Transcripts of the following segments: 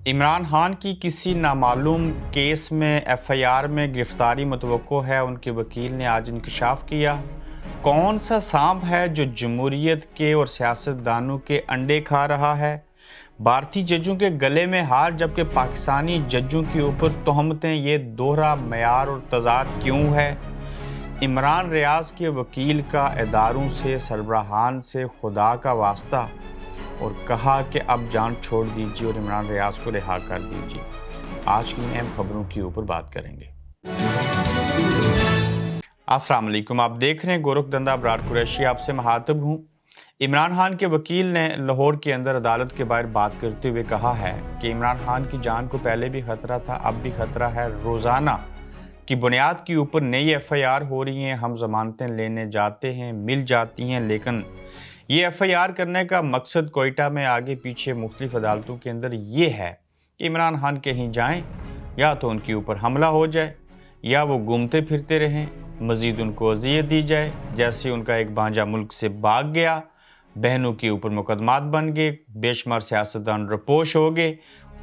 इमरान खान की किसी नामालूम केस में एफआईआर में गिरफ्तारी मुतवक्को है। उनके वकील ने आज इंकशाफ किया। कौन सा सांप है जो जमहूरियत के और सियासतदानों के अंडे खा रहा है? भारतीय जजों के गले में हार जबकि पाकिस्तानी जजों के ऊपर तोहमतें। ये दोहरा मयार और तजाद क्यों है? इमरान रियाज के वकील का इदारों से सरबराहान से खुदा का वास्ता और कहा कि अब जान छोड़ दीजिए और इमरान रियाज को रिहा कर दीजिए। आज की अहम खबरों के ऊपर बात करेंगे। अस्सलाम वालेकुम, आप देख रहे हैं गोरखधंधा अबरार कुरैशी, आपसे मुखातिब हूँ। इमरान खान के वकील ने लाहौर के अंदर अदालत के बाहर बात करते हुए कहा है कि इमरान खान की जान को पहले भी खतरा था, अब भी खतरा है। रोज़ाना की बुनियाद के ऊपर नई एफआईआर हो रही हैं, हम जमानतें लेने जाते हैं, मिल जाती हैं, लेकिन ये एफआईआर करने का मकसद कोयटा में आगे पीछे मुख्तलिफ अदालतों के अंदर ये है कि इमरान खान कहीं जाएं, या तो उनके ऊपर हमला हो जाए या वो घूमते फिरते रहें, मज़ीद उनको अजियत दी जाए। जैसे उनका एक भांजा मुल्क से भाग गया, बहनों के ऊपर मुकदमात बन गए, बेशुमार सियासतदान रपोश हो गए।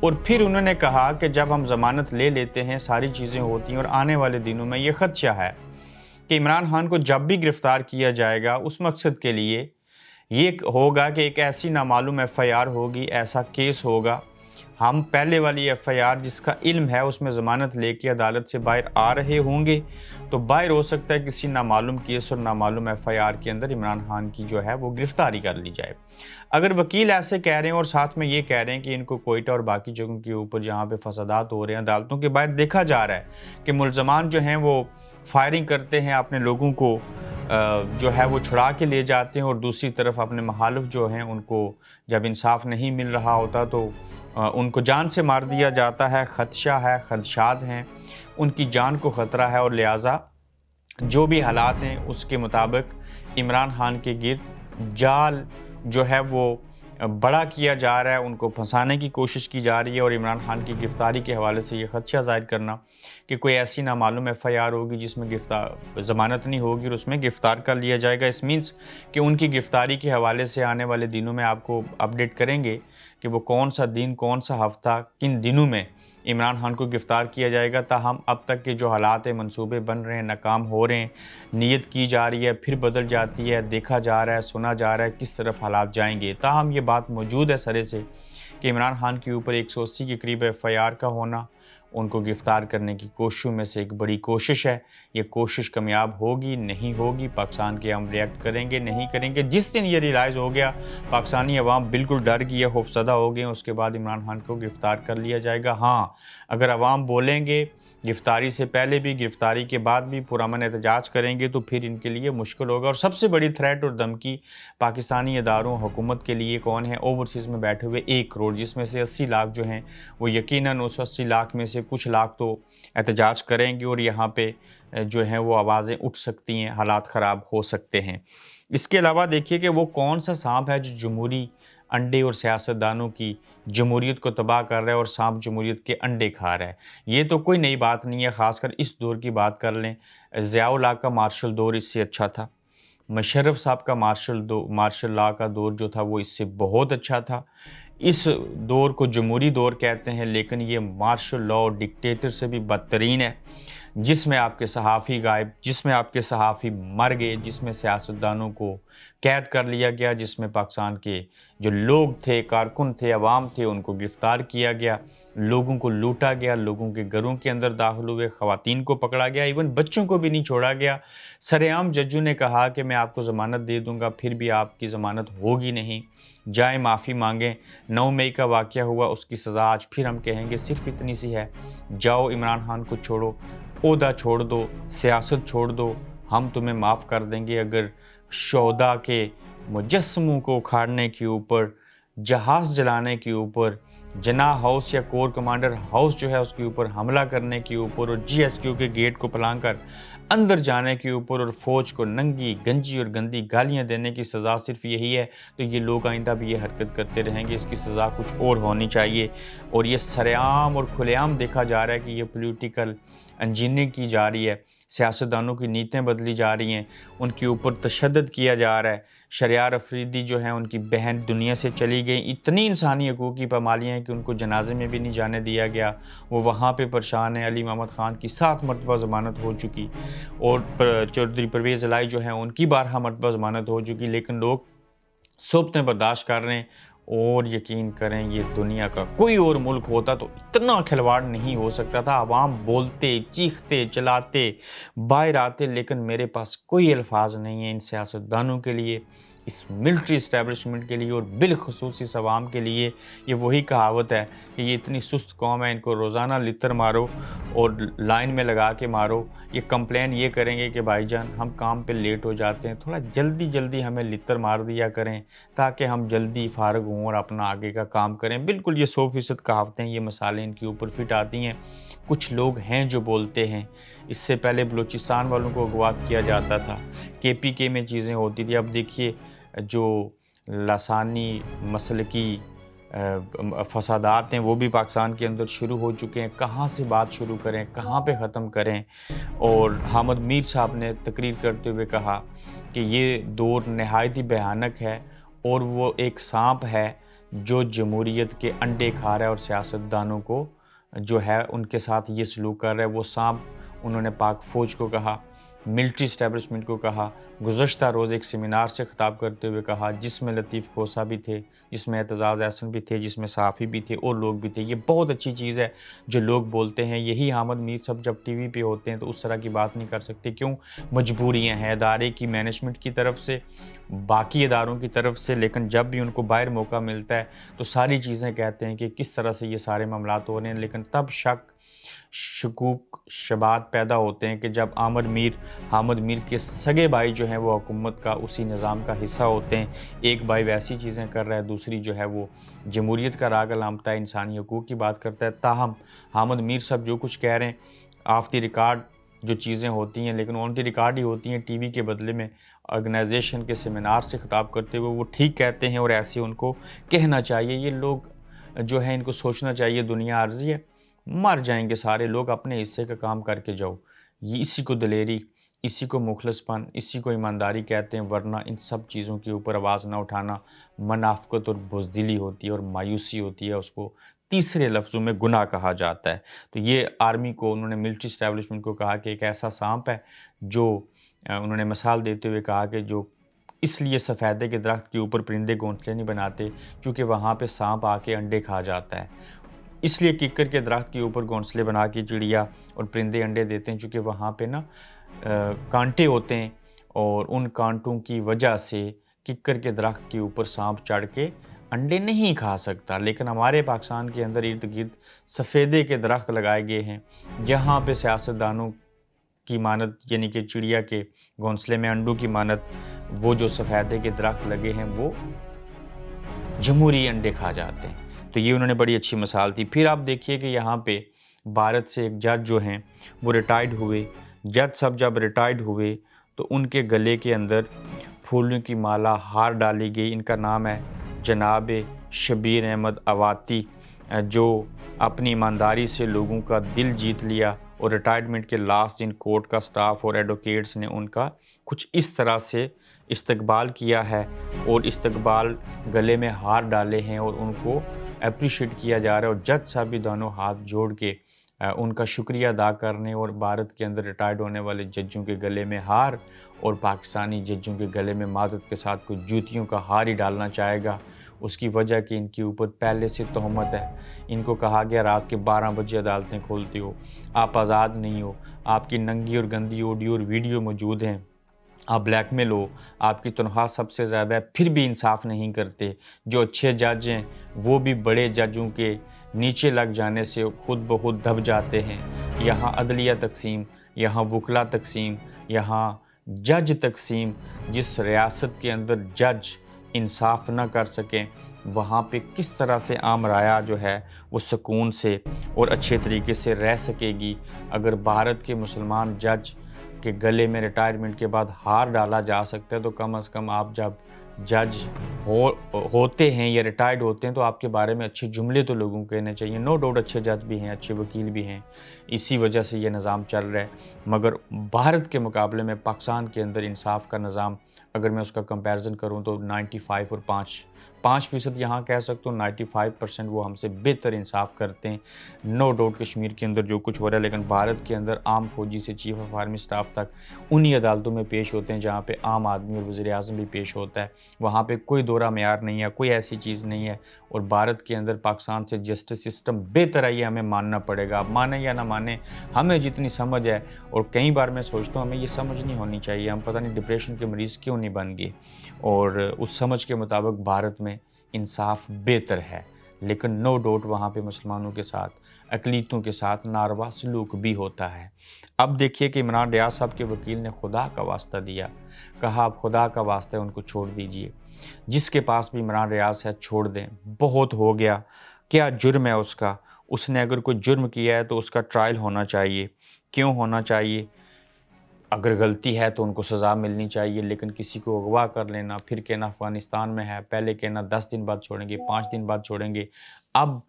और फिर उन्होंने कहा कि जब हम ज़मानत ले लेते हैं सारी चीज़ें होती हैं, और आने वाले दिनों में ये खदशा है कि इमरान खान को जब भी गिरफ़्तार किया जाएगा उस मकसद के लिए ये होगा कि एक ऐसी नामालूम एफआईआर होगी, ऐसा केस होगा। हम पहले वाली एफआईआर जिसका इल्म है उसमें ज़मानत लेके अदालत से बाहर आ रहे होंगे, तो बाहर हो सकता है किसी नामालूम केस और नामालूम एफआईआर के अंदर इमरान खान की जो है वो गिरफ्तारी कर ली जाए। अगर वकील ऐसे कह रहे हैं और साथ में ये कह रहे हैं कि इनको कोयटा और बाकी जगहों के ऊपर जहाँ पे फसादात हो रहे हैं अदालतों के बाहर देखा जा रहा है कि मुल्ज़मान जो हैं वो फायरिंग करते हैं, अपने लोगों को जो है वो छुड़ा के ले जाते हैं, और दूसरी तरफ अपने मुखालिफ जो हैं उनको जब इंसाफ नहीं मिल रहा होता तो उनको जान से मार दिया जाता है। खदशा है, खदशात हैं, उनकी जान को ख़तरा है, और लिहाजा जो भी हालात हैं उसके मुताबिक इमरान खान के गिर्द जाल जो है वो बड़ा किया जा रहा है, उनको फंसाने की कोशिश की जा रही है। और इमरान खान की गिरफ़्तारी के हवाले से ये खदशा ज़ाहिर करना कि कोई ऐसी नामालूम एफआईआर होगी जिसमें ज़मानत नहीं होगी और उसमें गिरफ़्तार कर लिया जाएगा। इस मीन्स कि उनकी गिरफ़्तारी के हवाले से आने वाले दिनों में आपको अपडेट करेंगे कि वो कौन सा दिन, कौन सा हफ़्ता, किन दिनों में इमरान खान को गिरफ़्तार किया जाएगा। ताहम अब तक के जो हालात हैं, मंसूबे बन रहे हैं, नाकाम हो रहे हैं, नीयत की जा रही है, फिर बदल जाती है, देखा जा रहा है, सुना जा रहा है किस तरफ हालात जाएंगे। ताहम ये बात मौजूद है सरे से कि इमरान खान के ऊपर 180 के करीब एफआईआर का होना उनको गिरफ़्तार करने की कोशिशों में से एक बड़ी कोशिश है। ये कोशिश कामयाब होगी, नहीं होगी, पाकिस्तान के हम रिएक्ट करेंगे, नहीं करेंगे। जिस दिन ये रियलाइज़ हो गया, पाकिस्तानी अवाम बिल्कुल डर गई है, खौफज़दा हो गए, उसके बाद इमरान खान को गिरफ़्तार कर लिया जाएगा। हाँ, अगर अवाम बोलेंगे गिरफ़्तारी से पहले भी, गिरफ़्तारी के बाद भी पुरअमन एहतजाज करेंगे तो फिर इनके लिए मुश्किल होगा। और सबसे बड़ी थ्रेट और धमकी पाकिस्तानी इदारों, हुकूमत के लिए कौन है? ओवरसीज़ में बैठे हुए 1 करोड़, जिसमें से 80 लाख जो हैं वो यकीनन उस 80 लाख में से कुछ लाख तो एहतजाज करेंगे, और यहाँ पे जो हैं वो आवाज़ें उठ सकती हैं, हालात ख़राब हो सकते हैं। इसके अलावा देखिए कि वो कौन सा सांप है जो जमहूरी अंडे और सियासतदानों की जमहूरियत को तबाह कर रहा है, और सांप जमहूरियत के अंडे खा रहा है। ये तो कोई नई बात नहीं है, ख़ासकर इस दौर की बात कर लें। ज़ियाउल हक का मार्शल दौर इससे अच्छा था। मुशर्रफ साहब का मार्शल लॉ का दौर जो था वो इससे बहुत अच्छा था। इस दौर को जमहूरी दौर कहते हैं, लेकिन ये मार्शल लॉ डिक्टेटर से भी बदतरीन है, जिसमें आपके सहाफ़ी गायब, जिसमें आपके सहाफ़ी मर गए, जिसमें सियासतदानों को कैद कर लिया गया, जिसमें पाकिस्तान के जो लोग थे, कारकुन थे, अवाम थे, उनको गिरफ़्तार किया गया, लोगों को लूटा गया, लोगों के घरों के अंदर दाखिल हुए, ख़वातीन को पकड़ा गया, इवन बच्चों को भी नहीं छोड़ा गया। सरेआम जजों ने कहा कि मैं आपको ज़मानत दे दूँगा, फिर भी आपकी ज़मानत होगी नहीं, जाएँ माफ़ी मांगें। 9 मई का वाक़या हुआ, उसकी सज़ा आज फिर हम कहेंगे सिर्फ़ इतनी सी है, जाओ इमरान खान को छोड़ो, ओहदा छोड़ दो, सियासत छोड़ दो, हम तुम्हें माफ़ कर देंगे। अगर शोहदा के मुजस्समों को उखाड़ने के ऊपर, जहाज़ जलाने के ऊपर, जनाह हाउस या कोर कमांडर हाउस जो है उसके ऊपर हमला करने के ऊपर, और जीएचक्यू के गेट को फलांग कर अंदर जाने के ऊपर, और फ़ौज को नंगी, गंजी और गंदी गालियाँ देने की सज़ा सिर्फ़ यही है, तो ये लोग आइंदा भी ये हरकत करते रहेंगे। इसकी सज़ा कुछ और होनी चाहिए। और ये सरेआम और खुलेआम देखा जा रहा है कि ये पॉलिटिकल इंजीनियरिंग की जा रही है, सियासतदानों की नीतियाँ बदली जा रही हैं, उनके ऊपर तशद्दुद किया जा रहा है। शरियार अफरीदी जो हैं उनकी बहन दुनिया से चली गई। इतनी इंसानी हकूक़ की पामालियाँ हैं कि उनको जनाजे में भी नहीं जाने दिया गया। वो वहाँ पे परेशान हैं। अली मोहम्मद ख़ान की 7 मरतबा ज़मानत हो चुकी और चौधरी परवेज़ इलाही जो हैं उनकी 12 मरतबा ज़मानत हो चुकी, लेकिन लोग सोबतें बर्दाश्त कर रहे हैं। और यकीन करें, ये दुनिया का कोई और मुल्क होता तो इतना खिलवाड़ नहीं हो सकता था। अवाम बोलते, चीखते, चिल्लाते, बाहर आते, लेकिन मेरे पास कोई अल्फाज नहीं है इन सियासतदानों के लिए, इस मिलिट्री इस्टेब्लिशमेंट के लिए और बिलखुसूस इस अवाम के लिए। ये वही कहावत है कि ये इतनी सुस्त कौम है, इनको रोज़ाना लित्तर मारो और लाइन में लगा के मारो। ये कंप्लेन ये करेंगे कि भाईजान हम काम पे लेट हो जाते हैं, थोड़ा जल्दी जल्दी हमें लित्तर मार दिया करें ताकि हम जल्दी फ़ारग हों और अपना आगे का काम करें। बिल्कुल ये 100% कहावतें, ये मिसालें इनके ऊपर फिट आती हैं। कुछ लोग हैं जो बोलते हैं। इससे पहले बलूचिस्तान वालों को अगवा किया जाता था, केपीके में चीज़ें होती थी। अब देखिए जो लसानी मसलकी फसादात हैं वो भी पाकिस्तान के अंदर शुरू हो चुके हैं। कहाँ से बात शुरू करें, कहाँ पे ख़त्म करें। और हामिद मीर साहब ने तकरीर करते हुए कहा कि ये दौर नहायत ही भयानक है और वो एक सांप है जो जमहूरियत के अंडे खा रहा है और सियासतदानों को जो है उनके साथ ये सलूक कर रहा है। वो सांप उन्होंने पाक फ़ौज को कहा, मिलिट्री इस्टेब्लिशमेंट को कहा। गुज़श्ता रोज़ एक सेमिनार से ख़िताब करते हुए कहा, जिसमें लतीफ़ खोसा भी थे, जिसमें एतज़ाज़ अहसन भी थे, जिसमें सहाफ़ी भी थे और लोग भी थे। ये बहुत अच्छी चीज़ है जो लोग बोलते हैं। यही हामिद मीर साहब जब टीवी पे होते हैं तो उस तरह की बात नहीं कर सकते। क्यों? मजबूरियाँ हैं इदारे की, मैनेजमेंट की तरफ से, बाकी इदारों की तरफ से। लेकिन जब भी उनको बाहर मौका मिलता है तो सारी चीज़ें कहते हैं कि किस तरह से ये सारे मामलात हो रहे हैं। लेकिन तब शक, शकूक, शबात पैदा होते हैं कि जब हामिद मीर के सगे भाई जो हैं वो हुकूमत का उसी निज़ाम का हिस्सा होते हैं। एक भाई वैसी चीज़ें कर रहा है, दूसरी जो है वो जमहूरियत का राग लामता है, इंसानी हकूक़ की बात करता है। ताहम हामिद मीर साहब जो कुछ कह रहे हैं, ऑफ द रिकॉर्ड जो चीज़ें होती हैं, लेकिन ऑन द रिकॉर्ड ही होती हैं। टीवी के बदले में ऑर्गेनाइजेशन के सेमिनार से खिताब करते हुए वो ठीक कहते हैं और ऐसे उनको कहना चाहिए। ये लोग जो है इनको सोचना चाहिए दुनिया आर्जी है, मर जाएंगे सारे लोग, अपने हिस्से का काम करके जाओ। ये इसी को दिलेरी, इसी को मुखलसपन, इसी को ईमानदारी कहते हैं। वरना इन सब चीज़ों के ऊपर आवाज़ ना उठाना मुनाफ़िक़त और बुज़दिली होती है और मायूसी होती है। उसको तीसरे लफ्ज़ों में गुनाह कहा जाता है। तो ये आर्मी को, उन्होंने मिलिट्री इस्टेब्लिशमेंट को कहा कि एक ऐसा सांप है जो उन्होंने मिसाल देते हुए कहा कि जो इसलिए सफ़ेदे के दरख्त के ऊपर परिंदे घोंसले नहीं बनाते क्योंकि वहाँ पे सांप आके अंडे खा जाता है। इसलिए किक्कर के दरख्त के ऊपर घोंसले बना के चिड़िया और परिंदे अंडे देते हैं, चूँकि वहाँ पे ना कांटे होते हैं और उन कांटों की वजह से किक्कर के दरख्त के ऊपर सांप चढ़ के अंडे नहीं खा सकता। लेकिन हमारे पाकिस्तान के अंदर इर्द गिर्द सफ़ेदे के दरख्त लगाए गए हैं, जहाँ पे सियासतदानों की मानत, यानी कि चिड़िया के घोंसले में अंडों की मानत, वो जो सफ़ेदे के दरख्त लगे हैं वो जमहूरी अंडे खा जाते हैं। तो ये उन्होंने बड़ी अच्छी मिसाल थी। फिर आप देखिए कि यहाँ पे भारत से एक जज जो हैं वो रिटायर्ड हुए। जज साहब जब रिटायर्ड हुए तो उनके गले के अंदर फूलों की माला, हार डाली गई। इनका नाम है जनाब शबीर अहमद अवाती, जो अपनी ईमानदारी से लोगों का दिल जीत लिया। और रिटायरमेंट के लास्ट दिन कोर्ट का स्टाफ और एडवोकेट्स ने उनका कुछ इस तरह से इस्तकबाल किया है और इस्तकबाल गले में हार डाले हैं और उनको अप्रिशिएट किया जा रहा है। और जज साहब भी दोनों हाथ जोड़ के उनका शुक्रिया अदा करने और भारत के अंदर रिटायर्ड होने वाले जजों के गले में हार और पाकिस्तानी जजों के गले में मादत के साथ कुछ जूतियों का हार ही डालना चाहेगा। उसकी वजह कि इनके ऊपर पहले से तहमत है। इनको कहा गया रात के 12 बजे अदालतें खोलती हो, आप आज़ाद नहीं हो, आपकी नंगी और गंदी ऑडियो और वीडियो मौजूद हैं, आप ब्लैकमेल हो, आपकी तनख्वाह सबसे ज़्यादा है, फिर भी इंसाफ नहीं करते। जो अच्छे जज हैं वो भी बड़े जजों के नीचे लग जाने से खुद ब खुद दब जाते हैं। यहाँ अदलिया तकसीम, यहाँ वकला तकसीम, यहाँ जज तकसीम। जिस रियासत के अंदर जज इंसाफ ना कर सकें, वहाँ पे किस तरह से आम राया जो है वो सुकून से और अच्छे तरीके से रह सकेगी। अगर भारत के मुसलमान जज के गले में रिटायरमेंट के बाद हार डाला जा सकता है, तो कम से कम आप जब जज होते हैं या रिटायर्ड होते हैं तो आपके बारे में अच्छे जुमले तो लोगों को कहने चाहिए। नो डाउट अच्छे जज भी हैं, अच्छे वकील भी हैं, इसी वजह से ये निज़ाम चल रहा है। मगर भारत के मुकाबले में पाकिस्तान के अंदर इंसाफ का निज़ाम अगर मैं उसका कंपैरिजन करूं तो 95 और 5% यहाँ कह सकता हूँ, 95% वो हमसे बेहतर इंसाफ करते हैं। नो डाउट कश्मीर के अंदर जो कुछ हो रहा है, लेकिन भारत के अंदर आम फौजी से चीफ ऑफ आर्मी स्टाफ तक उन्हीं अदालतों में पेश होते हैं जहाँ पे आम आदमी और वज़ीर आज़म भी पेश होता है। वहाँ पे कोई दोहरा मेयार नहीं है, कोई ऐसी चीज़ नहीं है। और भारत के अंदर पाकिस्तान से जस्टिस सिस्टम बेहतर है, ये हमें मानना पड़ेगा। आप माने या ना माने, हमें जितनी समझ है, और कई बार मैं सोचता हूँ हमें ये समझ नहीं होनी चाहिए, हम पता नहीं डिप्रेशन के मरीज़ क्यों नहीं बन गए। और उस समझ के मुताबिक भारत में इंसाफ बेहतर है, लेकिन नो डाउट वहाँ पे मुसलमानों के साथ, अक़लीतों के साथ नारवा सलूक भी होता है। अब देखिए कि इमरान रियाज साहब के वकील ने खुदा का वास्ता दिया, कहा आप खुदा का वास्ता है उनको छोड़ दीजिए, जिसके पास भी इमरान रियाज है छोड़ दें, बहुत हो गया। क्या जुर्म है उसका? उसने अगर कोई जुर्म किया है तो उसका ट्रायल होना चाहिए। क्यों होना चाहिए? अगर गलती है तो उनको सज़ा मिलनी चाहिए, लेकिन किसी को अगवा कर लेना, फिर कहना अफ़गानिस्तान में है, पहले कहना 10 दिन बाद छोड़ेंगे, 5 दिन बाद छोड़ेंगे। अब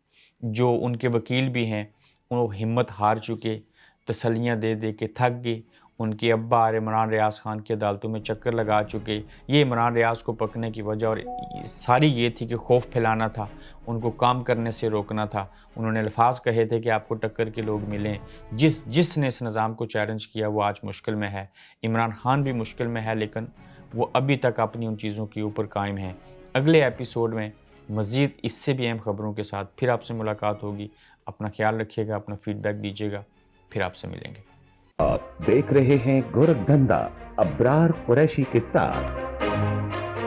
जो उनके वकील भी हैं, वो हिम्मत हार चुके, तसल्लियाँ दे दे के थक गए। उनके अब्बा और इमरान रियाज़ ख़ान की अदालतों में चक्कर लगा चुके। ये इमरान रियाज़ को पकड़ने की वजह और सारी ये थी कि खौफ फैलाना था, उनको काम करने से रोकना था। उन्होंने अल्फाज कहे थे कि आपको टक्कर के लोग मिलें। जिसने इस निज़ाम को चैलेंज किया वो आज मुश्किल में है। इमरान ख़ान भी मुश्किल में है, लेकिन वो अभी तक अपनी उन चीज़ों के ऊपर कायम हैं। अगले एपिसोड में मज़ीद इससे भी अहम खबरों के साथ फिर आपसे मुलाकात होगी। अपना ख्याल रखिएगा, अपना फ़ीडबैक दीजिएगा, फिर आपसे मिलेंगे। आप देख रहे हैं गोरखधंधा अब्रार कुरैशी के साथ।